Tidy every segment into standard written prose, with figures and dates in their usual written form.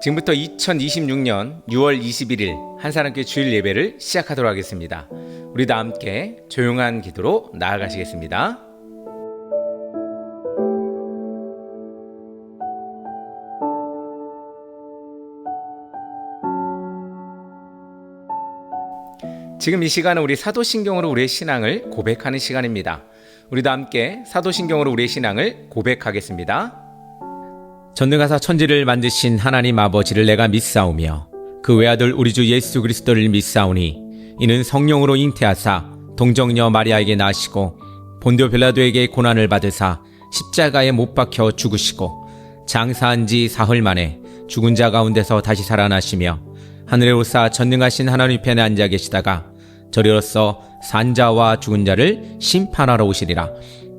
지금부터 2026년 6월 21일 한사람교회 주일 예배를 시작하도록 하겠습니다. 우리 다 함께 조용한 기도로 나아가시겠습니다. 지금 이 시간은 우리 사도신경으로 우리의 신앙을 고백하는 시간입니다. 우리 다 함께 사도신경으로 우리의 신앙을 고백하겠습니다. 전능하사 천지를 만드신 하나님 아버지를 내가 믿사오며 그 외아들 우리 주 예수 그리스도를 믿사오니 이는 성령으로 잉태하사 동정녀 마리아에게 나시고 본디오 빌라도에게 고난을 받으사 십자가에 못 박혀 죽으시고 장사한 지 사흘 만에 죽은 자 가운데서 다시 살아나시며 하늘에 오사 전능하신 하나님 편에 앉아 계시다가 저리로서 산자와 죽은 자를 심판하러 오시리라.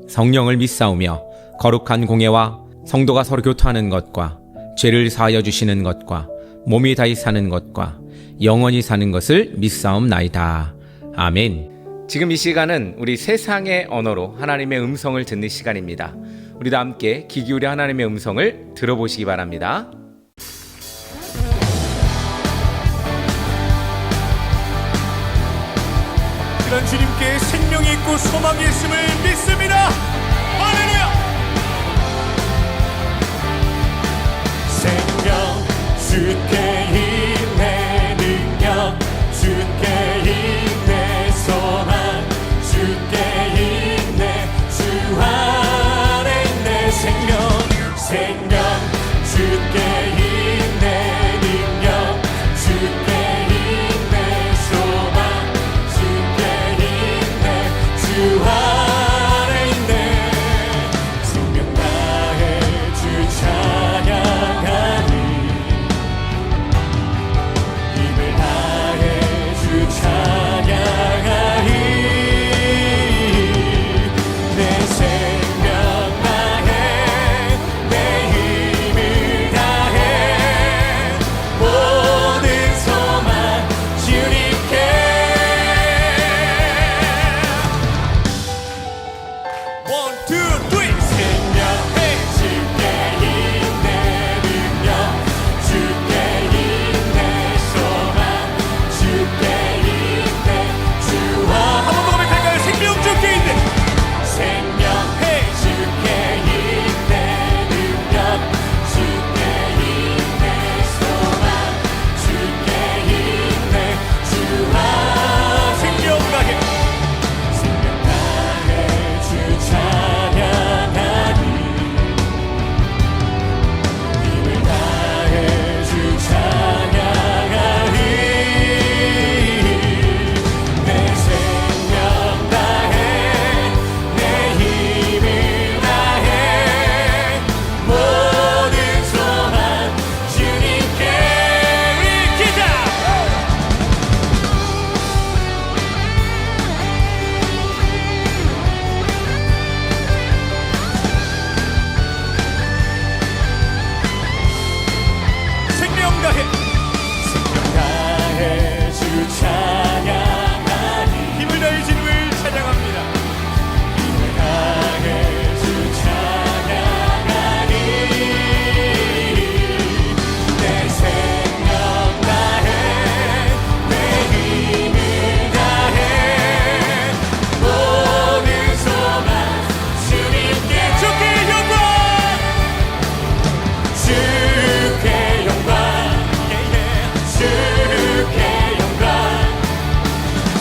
성령을 믿사오며 거룩한 공예와 성도가 서로 교토하는 것과 죄를 사하여 주시는 것과 몸이 다시 사는 것과 영원히 사는 것을 믿사옵나이다. 아멘. 지금 이 시간은 우리 세상의 언어로 하나님의 음성을 듣는 시간입니다. 우리 다 함께 귀 기울여 하나님의 음성을 들어보시기 바랍니다. 그런 주님께 생명이 있고 소망이 있음을 믿습니다. 할렐루야. 생명 주께 있네, 능력 주께 있네, 소망 주께 있네, 주 안에 있네. 생명 주께 있네, 능력 주께 있네, 소망 주께 있네, 주 안에 있네. 생명 나의 주 찬양하니, 힘을 다해 주 찬양하니, 내 생명 다해 내 힘을 다해 모든 소망 주님께. One, two, three. 생명의 주께 있네, 능력 주께 있네, 소망 주께 있네, 주와 한번 더 고백할까요? 생명 주께 있네. 생명의 주께 있네, 능력 주께 있네, 소망 주께 있네, 주와 생명 다해 생명 다해 주 찬양하니, 힘을 다해 주 찬양하니, 내 생명 다해 내 힘을 다해 모든 소망 주님께 기자. 생명 다해 주 찬양하니, 힘을 다해 주님을 찬양합니다. 힘을 다해 주 찬양하니, 내 생명 다해 내 힘을 다해 모든 소망 주님께. 주께 영광, 주께 영광, 주께 영광,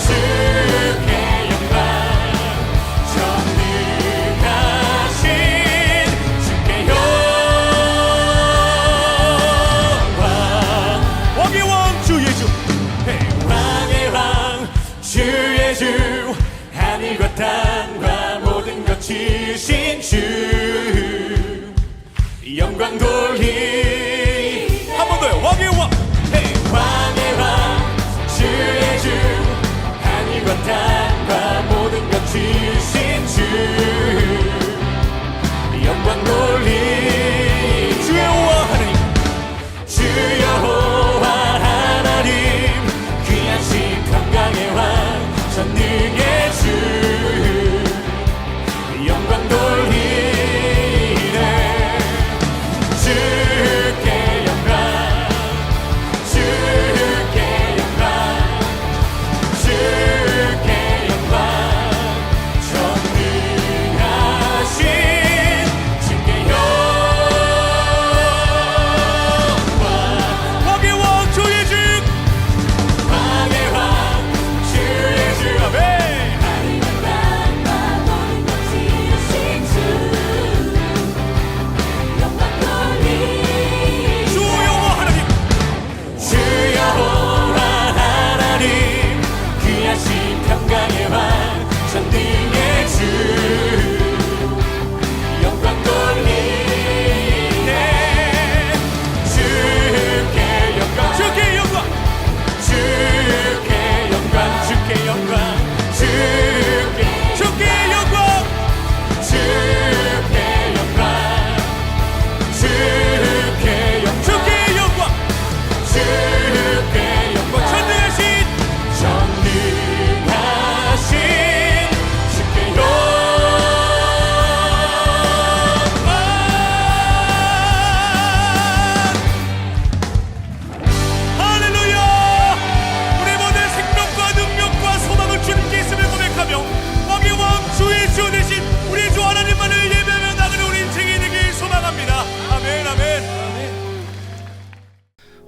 주께 영광, 전능하신 주께 영광. 왕의 왕 주의 주, 왕의 왕 주의 주, 하늘과 땅과 모든 것 지으신 주, 영광 돌리. 한 번 더요. 왕의 왕, 왕의 왕 주의 주, 하늘과 땅과 모든 것 지으신 주, 영광 돌리. 주 여호와 하나님, 주 여호와 하나님, 귀한 신 평강의 왕 전능의 주, 영광 돌리네. 주께 영광,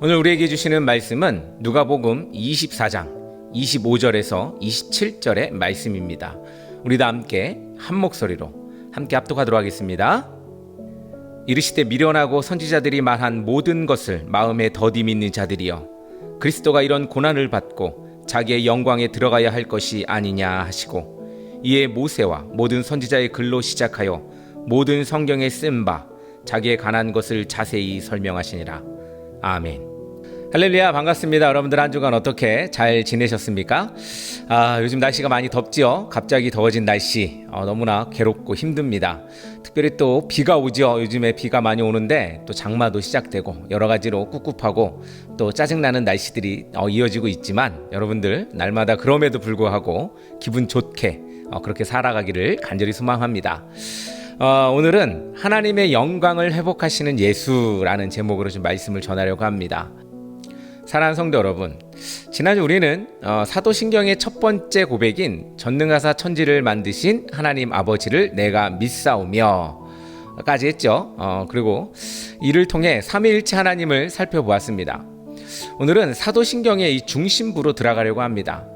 오늘 우리에게 주시는 말씀은 누가복음 24장 25절에서 27절의 말씀입니다. 우리 다 함께 한 목소리로 함께 합독하도록 하겠습니다. 이르시되 미련하고 선지자들이 말한 모든 것을 마음에 더디 믿는 자들이여, 그리스도가 이런 고난을 받고 자기의 영광에 들어가야 할 것이 아니냐 하시고, 이에 모세와 모든 선지자의 글로 시작하여 모든 성경에 쓴 바 자기의 관한 것을 자세히 설명하시니라. 아멘. 할렐루야, 반갑습니다. 여러분들 한 주간 어떻게 잘 지내셨습니까? 요즘 날씨가 많이 덥지요. 갑자기 더워진 날씨 너무나 괴롭고 힘듭니다. 특별히 또 비가 오죠. 요즘에 비가 많이 오는데 또 장마도 시작되고 여러 가지로 꿉꿉하고 또 짜증나는 날씨들이 이어지고 있지만, 여러분들 날마다 그럼에도 불구하고 기분 좋게 그렇게 살아가기를 간절히 소망합니다. 오늘은 하나님의 영광을 회복하시는 예수라는 제목으로 좀 말씀을 전하려고 합니다. 사랑하는 성도 여러분, 지난주 우리는 사도신경의 첫 번째 고백인 전능하사 천지를 만드신 하나님 아버지를 내가 믿사오며 까지 했죠. 그리고 이를 통해 삼위일체 하나님을 살펴보았습니다. 오늘은 사도신경의 이 중심부로 들어가려고 합니다.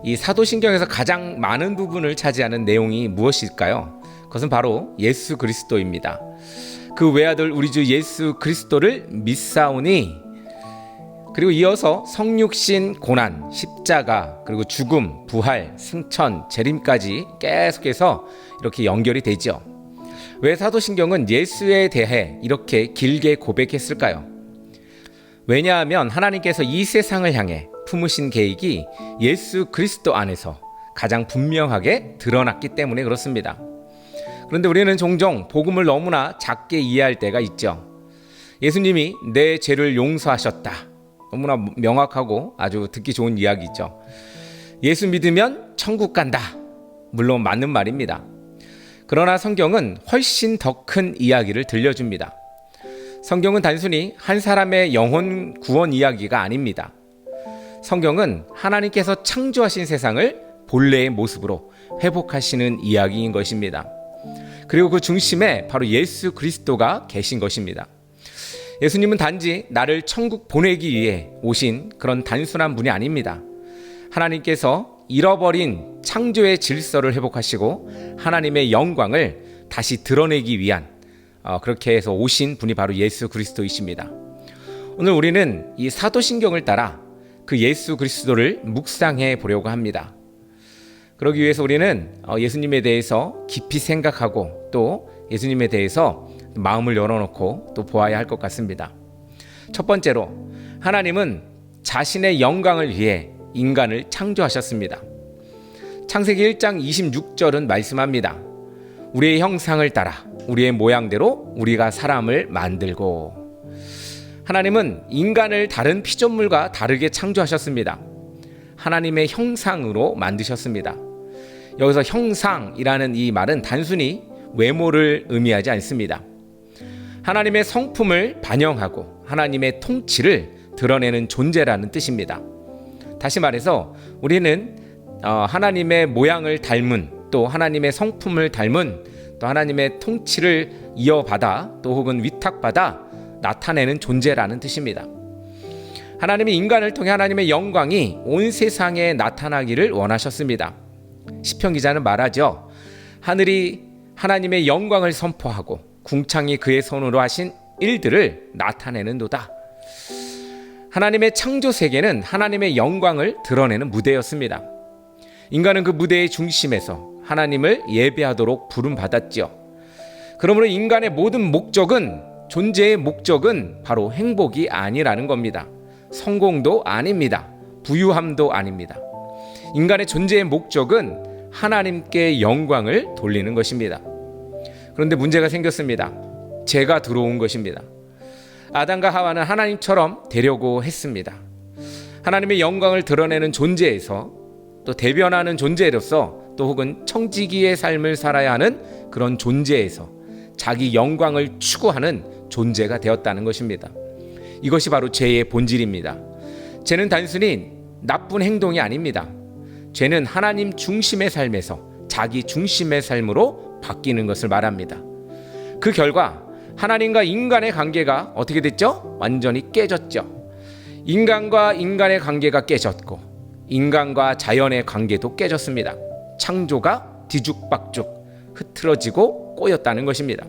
이 사도신경에서 가장 많은 부분을 차지하는 내용이 무엇일까요? 그것은 바로 예수 그리스도입니다. 그 외아들 우리 주 예수 그리스도를 믿사오니, 그리고 이어서 성육신, 고난, 십자가, 그리고 죽음, 부활, 승천, 재림까지 계속해서 이렇게 연결이 되죠. 왜 사도신경은 예수에 대해 이렇게 길게 고백했을까요? 왜냐하면 하나님께서 이 세상을 향해 품으신 계획이 예수 그리스도 안에서 가장 분명하게 드러났기 때문에 그렇습니다. 그런데 우리는 종종 복음을 너무나 작게 이해할 때가 있죠. 예수님이 내 죄를 용서하셨다. 너무나 명확하고 아주 듣기 좋은 이야기죠. 예수 믿으면 천국 간다. 물론 맞는 말입니다. 그러나 성경은 훨씬 더 큰 이야기를 들려줍니다. 성경은 단순히 한 사람의 영혼 구원 이야기가 아닙니다. 성경은 하나님께서 창조하신 세상을 본래의 모습으로 회복하시는 이야기인 것입니다. 그리고 그 중심에 바로 예수 그리스도가 계신 것입니다. 예수님은 단지 나를 천국 보내기 위해 오신 그런 단순한 분이 아닙니다. 하나님께서 잃어버린 창조의 질서를 회복하시고 하나님의 영광을 다시 드러내기 위한 그렇게 해서 오신 분이 바로 예수 그리스도이십니다. 오늘 우리는 이 사도신경을 따라 그 예수 그리스도를 묵상해 보려고 합니다. 그러기 위해서 우리는 예수님에 대해서 깊이 생각하고 또 예수님에 대해서 마음을 열어놓고 또 보아야 할 것 같습니다. 첫 번째로, 하나님은 자신의 영광을 위해 인간을 창조하셨습니다. 창세기 1장 26절은 말씀합니다. 우리의 형상을 따라 우리의 모양대로 우리가 사람을 만들고. 하나님은 인간을 다른 피조물과 다르게 창조하셨습니다. 하나님의 형상으로 만드셨습니다. 여기서 형상이라는 이 말은 단순히 외모를 의미하지 않습니다. 하나님의 성품을 반영하고 하나님의 통치를 드러내는 존재라는 뜻입니다. 다시 말해서 우리는 하나님의 모양을 닮은, 또 하나님의 성품을 닮은, 또 하나님의 통치를 이어받아 또 혹은 위탁받아 나타내는 존재라는 뜻입니다. 하나님이 인간을 통해 하나님의 영광이 온 세상에 나타나기를 원하셨습니다. 시편 기자는 말하죠. 하늘이 하나님의 영광을 선포하고 궁창이 그의 손으로 하신 일들을 나타내는도다. 하나님의 창조 세계는 하나님의 영광을 드러내는 무대였습니다. 인간은 그 무대의 중심에서 하나님을 예배하도록 부름받았지요. 그러므로 인간의 모든 목적은, 존재의 목적은 바로 행복이 아니라는 겁니다. 성공도 아닙니다. 부유함도 아닙니다. 인간의 존재의 목적은 하나님께 영광을 돌리는 것입니다. 그런데 문제가 생겼습니다. 죄가 들어온 것입니다. 아담과 하와는 하나님처럼 되려고 했습니다. 하나님의 영광을 드러내는 존재에서 또 대변하는 존재로서 또 혹은 청지기의 삶을 살아야 하는 그런 존재에서 자기 영광을 추구하는 존재가 되었다는 것입니다. 이것이 바로 죄의 본질입니다. 죄는 단순히 나쁜 행동이 아닙니다. 죄는 하나님 중심의 삶에서 자기 중심의 삶으로 바뀌는 것을 말합니다. 그 결과 하나님과 인간의 관계가 어떻게 됐죠? 완전히 깨졌죠. 인간과 인간의 관계가 깨졌고 인간과 자연의 관계도 깨졌습니다. 창조가 뒤죽박죽 흐트러지고 꼬였다는 것입니다.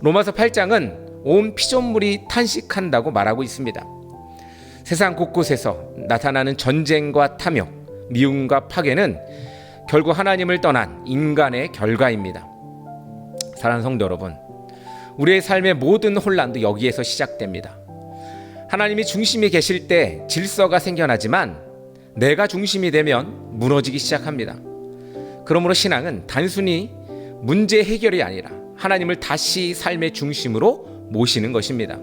로마서 8장은 온 피조물이 탄식한다고 말하고 있습니다. 세상 곳곳에서 나타나는 전쟁과 탐욕, 미움과 파괴는 결국 하나님을 떠난 인간의 결과입니다. 사랑하는 성도 여러분, 우리의 삶의 모든 혼란도 여기에서 시작됩니다. 하나님이 중심에 계실 때 질서가 생겨나지만 내가 중심이 되면 무너지기 시작합니다. 그러므로 신앙은 단순히 문제 해결이 아니라 하나님을 다시 삶의 중심으로 모시는 것입니다.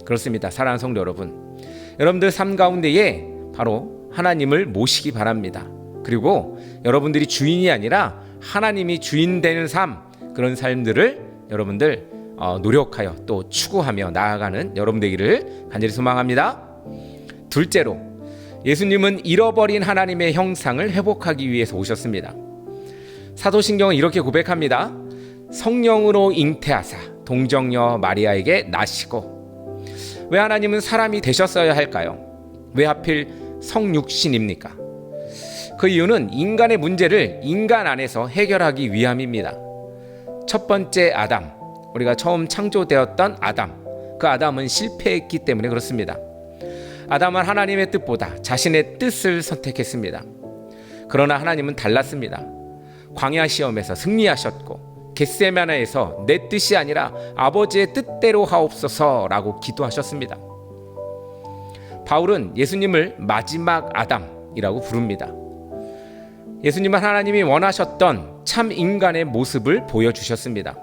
그렇습니다. 사랑하는 성도 여러분, 여러분들 삶 가운데에 바로 하나님을 모시기 바랍니다. 그리고 여러분들이 주인이 아니라 하나님이 주인 되는 삶, 그런 삶들을 여러분들 노력하여 또 추구하며 나아가는 여러분 되기를 간절히 소망합니다. 둘째로, 예수님은 잃어버린 하나님의 형상을 회복하기 위해서 오셨습니다. 사도신경은 이렇게 고백합니다. 성령으로 잉태하사 동정녀 마리아에게 나시고. 왜 하나님은 사람이 되셨어야 할까요? 왜 하필 성육신입니까? 그 이유는 인간의 문제를 인간 안에서 해결하기 위함입니다. 첫 번째 아담, 우리가 처음 창조되었던 아담, 그 아담은 실패했기 때문에 그렇습니다. 아담은 하나님의 뜻보다 자신의 뜻을 선택했습니다. 그러나 하나님은 달랐습니다. 광야 시험에서 승리하셨고 겟세마네에서 내 뜻이 아니라 아버지의 뜻대로 하옵소서라고 기도하셨습니다. 바울은 예수님을 마지막 아담이라고 부릅니다. 예수님은 하나님이 원하셨던 참 인간의 모습을 보여주셨습니다.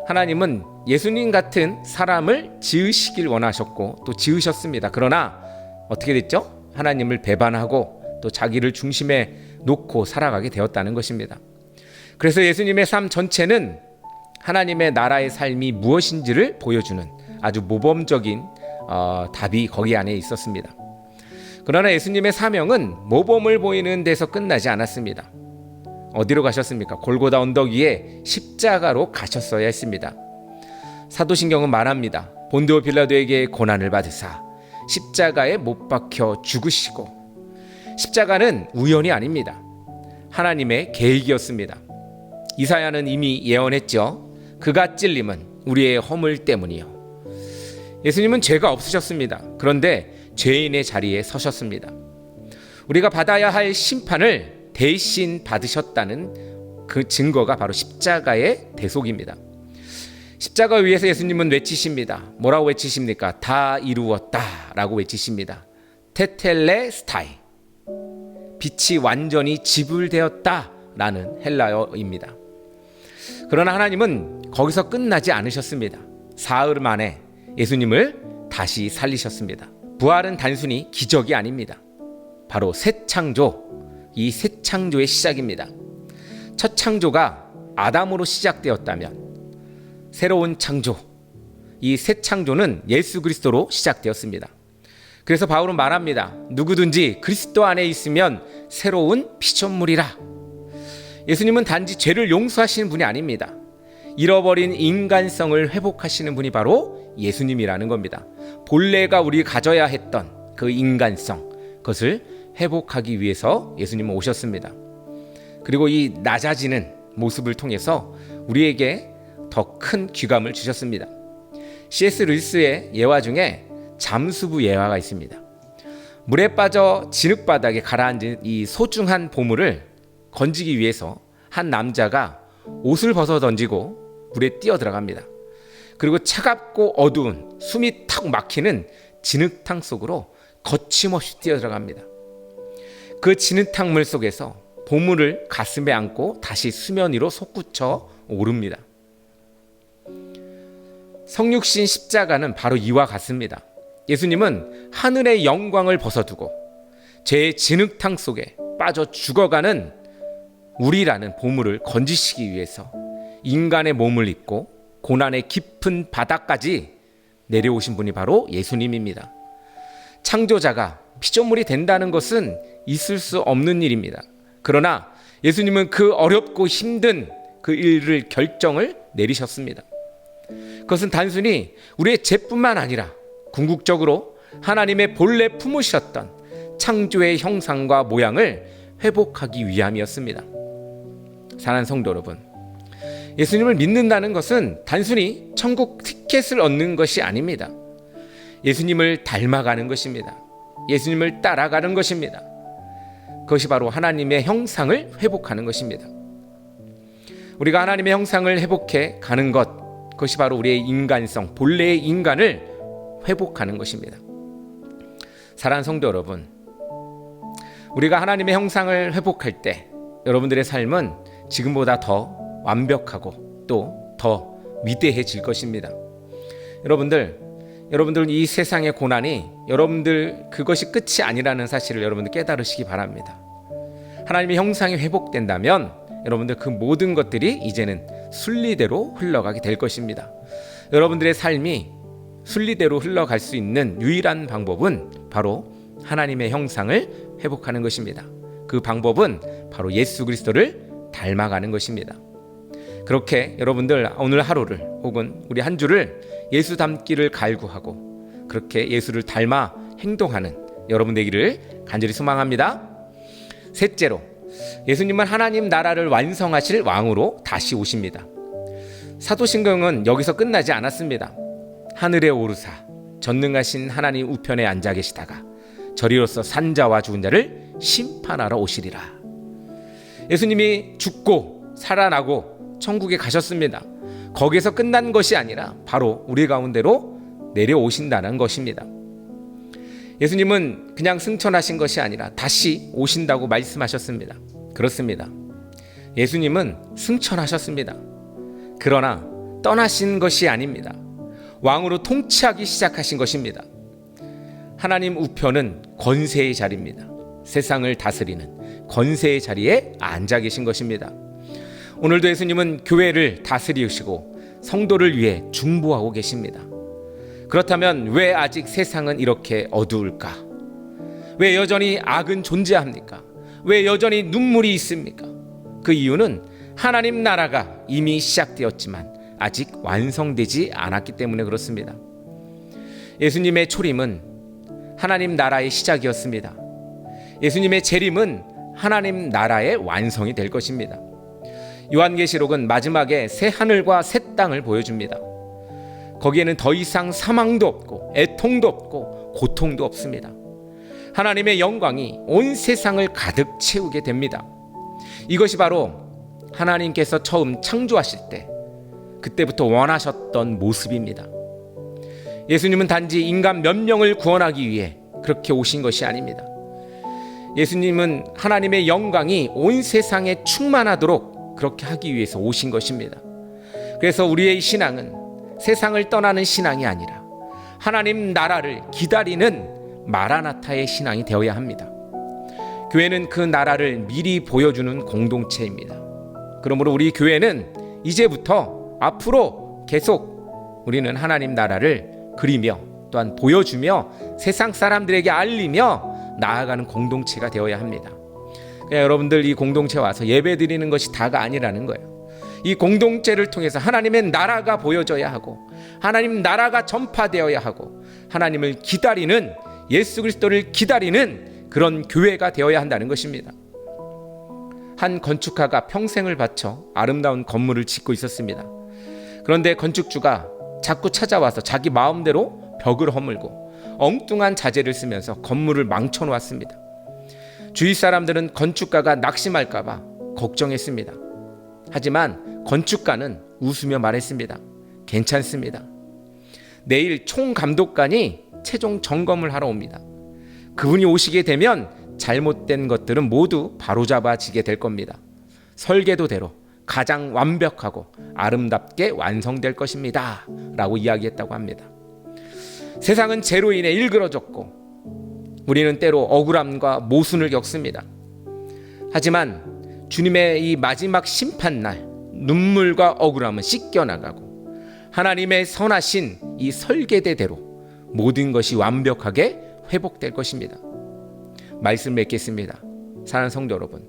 하나님은 예수님 같은 사람을 지으시길 원하셨고 또 지으셨습니다. 그러나 어떻게 됐죠? 하나님을 배반하고 또 자기를 중심에 놓고 살아가게 되었다는 것입니다. 그래서 예수님의 삶 전체는 하나님의 나라의 삶이 무엇인지를 보여주는 아주 모범적인 답이 거기 안에 있었습니다. 그러나 예수님의 사명은 모범을 보이는 데서 끝나지 않았습니다. 어디로 가셨습니까? 골고다 언덕 위에 십자가로 가셨어야 했습니다. 사도신경은 말합니다. 본디오 빌라도에게 고난을 받으사 십자가에 못 박혀 죽으시고. 십자가는 우연이 아닙니다. 하나님의 계획이었습니다. 이사야는 이미 예언했죠. 그가 찔림은 우리의 허물 때문이요. 예수님은 죄가 없으셨습니다. 그런데 죄인의 자리에 서셨습니다. 우리가 받아야 할 심판을 대신 받으셨다는 그 증거가 바로 십자가의 대속입니다. 십자가 위에서 예수님은 외치십니다. 뭐라고 외치십니까? 다 이루었다 라고 외치십니다. 테텔레스타이, 빛이 완전히 지불되었다 라는 헬라어입니다. 그러나 하나님은 거기서 끝나지 않으셨습니다. 사흘 만에 예수님을 다시 살리셨습니다. 부활은 단순히 기적이 아닙니다. 바로 새 창조, 이 새 창조의 시작입니다. 첫 창조가 아담으로 시작되었다면 새로운 창조, 이 새 창조는 예수 그리스도로 시작되었습니다. 그래서 바울은 말합니다. 누구든지 그리스도 안에 있으면 새로운 피조물이라. 예수님은 단지 죄를 용서하시는 분이 아닙니다. 잃어버린 인간성을 회복하시는 분이 바로 예수님이라는 겁니다. 본래가 우리 가져야 했던 그 인간성, 그것을 회복하기 위해서 예수님은 오셨습니다. 그리고 이 낮아지는 모습을 통해서 우리에게 더 큰 귀감을 주셨습니다. C.S. 루이스의 예화 중에 잠수부 예화가 있습니다. 물에 빠져 진흙바닥에 가라앉은 이 소중한 보물을 건지기 위해서 한 남자가 옷을 벗어 던지고 물에 뛰어 들어갑니다. 그리고 차갑고 어두운 숨이 탁 막히는 진흙탕 속으로 거침없이 뛰어 들어갑니다. 그 진흙탕 물 속에서 보물을 가슴에 안고 다시 수면 위로 솟구쳐 오릅니다. 성육신 십자가는 바로 이와 같습니다. 예수님은 하늘의 영광을 벗어두고 죄의 진흙탕 속에 빠져 죽어가는 우리라는 보물을 건지시기 위해서 인간의 몸을 입고 고난의 깊은 바다까지 내려오신 분이 바로 예수님입니다. 창조자가 피조물이 된다는 것은 있을 수 없는 일입니다. 그러나 예수님은 그 어렵고 힘든 그 일을 결정을 내리셨습니다. 그것은 단순히 우리의 죄뿐만 아니라 궁극적으로 하나님의 본래 품으셨던 창조의 형상과 모양을 회복하기 위함이었습니다. 사랑하는 성도 여러분, 예수님을 믿는다는 것은 단순히 천국 티켓을 얻는 것이 아닙니다. 예수님을 닮아가는 것입니다. 예수님을 따라가는 것입니다. 그것이 바로 하나님의 형상을 회복하는 것입니다. 우리가 하나님의 형상을 회복해 가는 것, 그것이 바로 우리의 인간성, 본래의 인간을 회복하는 것입니다. 사랑하는 성도 여러분, 우리가 하나님의 형상을 회복할 때 여러분들의 삶은 지금보다 더 완벽하고 또 더 위대해질 것입니다. 여러분들 이 세상의 고난이 여러분들 그것이 끝이 아니라는 사실을 여러분들 깨달으시기 바랍니다. 하나님의 형상이 회복된다면 여러분들 그 모든 것들이 이제는 순리대로 흘러가게 될 것입니다. 여러분들의 삶이 순리대로 흘러갈 수 있는 유일한 방법은 바로 하나님의 형상을 회복하는 것입니다. 그 방법은 바로 예수 그리스도를 닮아가는 것입니다. 그렇게 여러분들 오늘 하루를 혹은 우리 한 주를 예수 닮기를 갈구하고 그렇게 예수를 닮아 행동하는 여러분 되기를 간절히 소망합니다. 셋째로, 예수님은 하나님 나라를 완성하실 왕으로 다시 오십니다. 사도신경은 여기서 끝나지 않았습니다. 하늘에 오르사 전능하신 하나님 우편에 앉아 계시다가 저리로서 산자와 죽은 자를 심판하러 오시리라. 예수님이 죽고 살아나고 천국에 가셨습니다. 거기에서 끝난 것이 아니라 바로 우리 가운데로 내려오신다는 것입니다. 예수님은 그냥 승천하신 것이 아니라 다시 오신다고 말씀하셨습니다. 그렇습니다. 예수님은 승천하셨습니다. 그러나 떠나신 것이 아닙니다. 왕으로 통치하기 시작하신 것입니다. 하나님 우편은 권세의 자리입니다. 세상을 다스리는 권세의 자리에 앉아 계신 것입니다. 오늘도 예수님은 교회를 다스리시고 성도를 위해 중보하고 계십니다. 그렇다면 왜 아직 세상은 이렇게 어두울까? 왜 여전히 악은 존재합니까? 왜 여전히 눈물이 있습니까? 그 이유는 하나님 나라가 이미 시작되었지만 아직 완성되지 않았기 때문에 그렇습니다. 예수님의 초림은 하나님 나라의 시작이었습니다. 예수님의 재림은 하나님 나라의 완성이 될 것입니다. 요한계시록은 마지막에 새 하늘과 새 땅을 보여줍니다. 거기에는 더 이상 사망도 없고 애통도 없고 고통도 없습니다. 하나님의 영광이 온 세상을 가득 채우게 됩니다. 이것이 바로 하나님께서 처음 창조하실 때 그때부터 원하셨던 모습입니다. 예수님은 단지 인간 몇 명을 구원하기 위해 그렇게 오신 것이 아닙니다. 예수님은 하나님의 영광이 온 세상에 충만하도록 그렇게 하기 위해서 오신 것입니다. 그래서 우리의 신앙은 세상을 떠나는 신앙이 아니라 하나님 나라를 기다리는 마라나타의 신앙이 되어야 합니다. 교회는 그 나라를 미리 보여주는 공동체입니다. 그러므로 우리 교회는 이제부터 앞으로 계속 우리는 하나님 나라를 그리며 또한 보여주며 세상 사람들에게 알리며 나아가는 공동체가 되어야 합니다. 여러분들 이 공동체 와서 예배 드리는 것이 다가 아니라는 거예요. 이 공동체를 통해서 하나님의 나라가 보여져야 하고 하나님 나라가 전파되어야 하고 하나님을 기다리는 예수 그리스도를 기다리는 그런 교회가 되어야 한다는 것입니다. 한 건축가가 평생을 바쳐 아름다운 건물을 짓고 있었습니다. 그런데 건축주가 자꾸 찾아와서 자기 마음대로 벽을 허물고 엉뚱한 자재를 쓰면서 건물을 망쳐놓았습니다. 주위 사람들은 건축가가 낙심할까봐 걱정했습니다. 하지만 건축가는 웃으며 말했습니다. 괜찮습니다. 내일 총감독관이 최종 점검을 하러 옵니다. 그분이 오시게 되면 잘못된 것들은 모두 바로잡아지게 될 겁니다. 설계도대로 가장 완벽하고 아름답게 완성될 것입니다. 라고 이야기했다고 합니다. 세상은 죄로 인해 일그러졌고 우리는 때로 억울함과 모순을 겪습니다. 하지만 주님의 이 마지막 심판날 눈물과 억울함은 씻겨나가고 하나님의 선하신 이 설계대대로 모든 것이 완벽하게 회복될 것입니다. 말씀 맺겠습니다. 사랑하는 성도 여러분,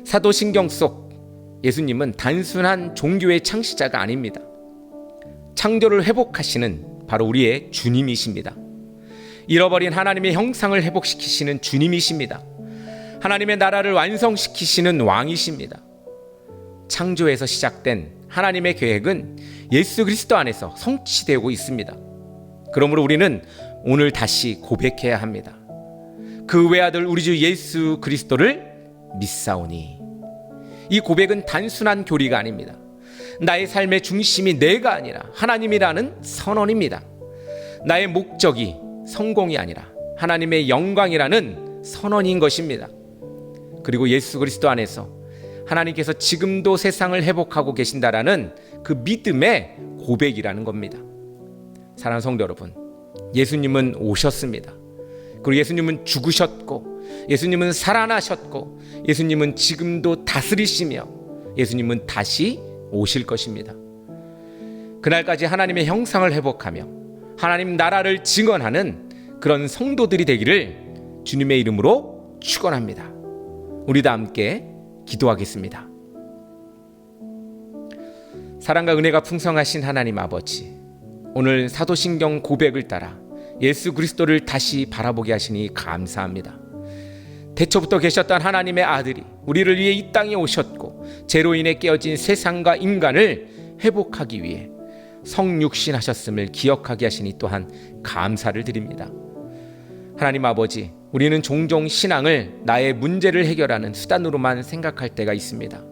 사도신경 속 예수님은 단순한 종교의 창시자가 아닙니다. 창조를 회복하시는 바로 우리의 주님이십니다. 잃어버린 하나님의 형상을 회복시키시는 주님이십니다. 하나님의 나라를 완성시키시는 왕이십니다. 창조에서 시작된 하나님의 계획은 예수 그리스도 안에서 성취되고 있습니다. 그러므로 우리는 오늘 다시 고백해야 합니다. 그 외아들 우리 주 예수 그리스도를 믿사오니. 이 고백은 단순한 교리가 아닙니다. 나의 삶의 중심이 내가 아니라 하나님이라는 선언입니다. 나의 목적이 성공이 아니라 하나님의 영광이라는 선언인 것입니다. 그리고 예수 그리스도 안에서 하나님께서 지금도 세상을 회복하고 계신다라는 그 믿음의 고백이라는 겁니다. 사랑하는 성도 여러분, 예수님은 오셨습니다. 그리고 예수님은 죽으셨고, 예수님은 살아나셨고, 예수님은 지금도 다스리시며, 예수님은 다시 오실 것입니다. 그날까지 하나님의 형상을 회복하며 하나님 나라를 증언하는 그런 성도들이 되기를 주님의 이름으로 축원합니다. 우리 다 함께 기도하겠습니다. 사랑과 은혜가 풍성하신 하나님 아버지, 오늘 사도신경 고백을 따라 예수 그리스도를 다시 바라보게 하시니 감사합니다. 태초부터 계셨던 하나님의 아들이 우리를 위해 이 땅에 오셨고, 죄로 인해 깨어진 세상과 인간을 회복하기 위해 성육신하셨음을 기억하게 하시니 또한 감사를 드립니다. 하나님 아버지, 우리는 종종 신앙을 나의 문제를 해결하는 수단으로만 생각할 때가 있습니다.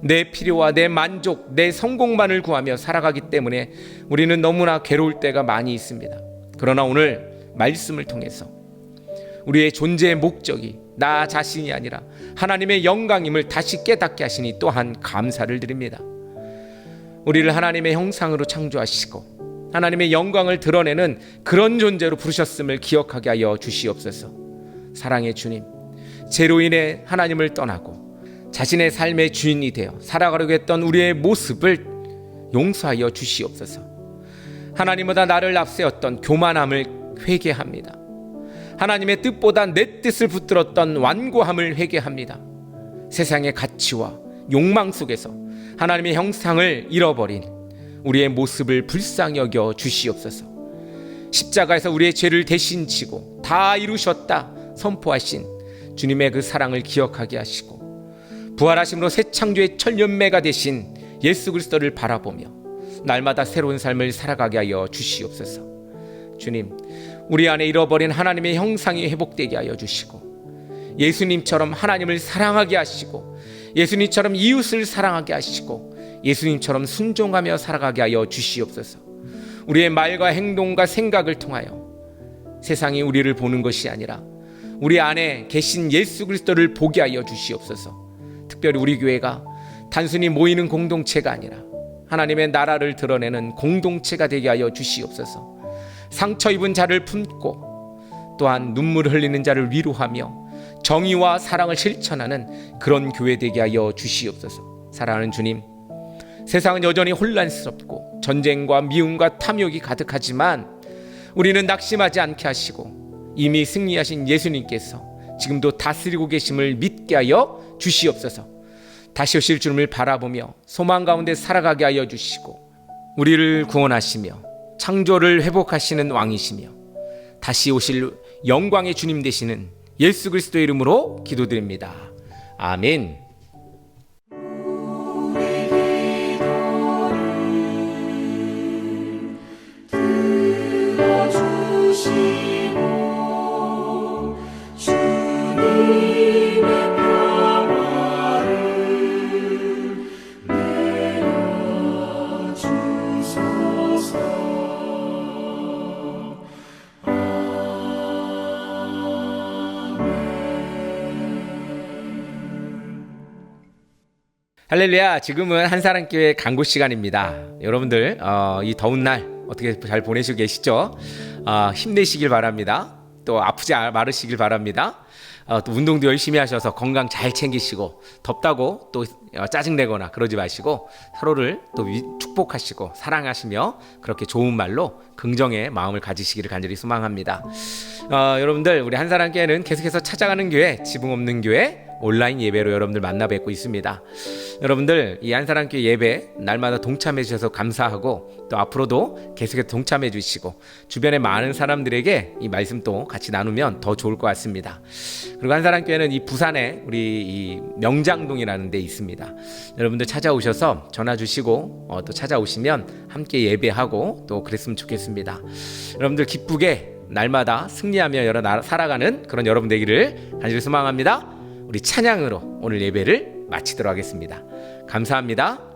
내 필요와 내 만족, 내 성공만을 구하며 살아가기 때문에 우리는 너무나 괴로울 때가 많이 있습니다. 그러나 오늘 말씀을 통해서 우리의 존재의 목적이 나 자신이 아니라 하나님의 영광임을 다시 깨닫게 하시니 또한 감사를 드립니다. 우리를 하나님의 형상으로 창조하시고 하나님의 영광을 드러내는 그런 존재로 부르셨음을 기억하게 하여 주시옵소서. 사랑의 주님, 죄로 인해 하나님을 떠나고 자신의 삶의 주인이 되어 살아가려고 했던 우리의 모습을 용서하여 주시옵소서. 하나님보다 나를 앞세웠던 교만함을 회개합니다. 하나님의 뜻보다 내 뜻을 붙들었던 완고함을 회개합니다. 세상의 가치와 욕망 속에서 하나님의 형상을 잃어버린 우리의 모습을 불쌍히 여겨 주시옵소서. 십자가에서 우리의 죄를 대신 지고 다 이루셨다 선포하신 주님의 그 사랑을 기억하게 하시고, 부활하심으로 새 창조의 천년매가 되신 예수 그리스도를 바라보며 날마다 새로운 삶을 살아가게 하여 주시옵소서. 주님, 우리 안에 잃어버린 하나님의 형상이 회복되게 하여 주시고, 예수님처럼 하나님을 사랑하게 하시고, 예수님처럼 이웃을 사랑하게 하시고, 예수님처럼 순종하며 살아가게 하여 주시옵소서. 우리의 말과 행동과 생각을 통하여 세상이 우리를 보는 것이 아니라 우리 안에 계신 예수 그리스도를 보게 하여 주시옵소서. 특별히 우리 교회가 단순히 모이는 공동체가 아니라 하나님의 나라를 드러내는 공동체가 되게 하여 주시옵소서. 상처 입은 자를 품고 또한 눈물 흘리는 자를 위로하며 정의와 사랑을 실천하는 그런 교회 되게 하여 주시옵소서. 사랑하는 주님, 세상은 여전히 혼란스럽고 전쟁과 미움과 탐욕이 가득하지만 우리는 낙심하지 않게 하시고 이미 승리하신 예수님께서 지금도 다스리고 계심을 믿게 하여 주시옵소서. 다시 오실 주님을 바라보며 소망 가운데 살아가게 하여 주시고, 우리를 구원하시며 창조를 회복하시는 왕이시며 다시 오실 영광의 주님 되시는 예수 그리스도의 이름으로 기도드립니다. 아멘. 할렐루야. 지금은 한사람교회 강구 시간입니다. 여러분들 이 더운 날 어떻게 잘 보내시고 계시죠? 힘내시길 바랍니다. 또 아프지 마르시길 바랍니다. 또 운동도 열심히 하셔서 건강 잘 챙기시고, 덥다고 또 짜증내거나 그러지 마시고 서로를 또 축복하시고 사랑하시며 그렇게 좋은 말로 긍정의 마음을 가지시기를 간절히 소망합니다. 여러분들, 우리 한사람교회는 계속해서 찾아가는 교회, 지붕 없는 교회, 온라인 예배로 여러분들 만나 뵙고 있습니다. 여러분들 이 한사랑교회 예배 날마다 동참해 주셔서 감사하고 또 앞으로도 계속해서 동참해 주시고 주변에 많은 사람들에게 이 말씀 또 같이 나누면 더 좋을 것 같습니다. 그리고 한사랑교회는 이 부산에 우리 이 명장동이라는 데 있습니다. 여러분들 찾아오셔서 전화 주시고 또 찾아오시면 함께 예배하고 또 그랬으면 좋겠습니다. 여러분들 기쁘게 날마다 승리하며 살아가는 그런 여러분 되기를 간절히 소망합니다. 우리 찬양으로 오늘 예배를 마치도록 하겠습니다. 감사합니다.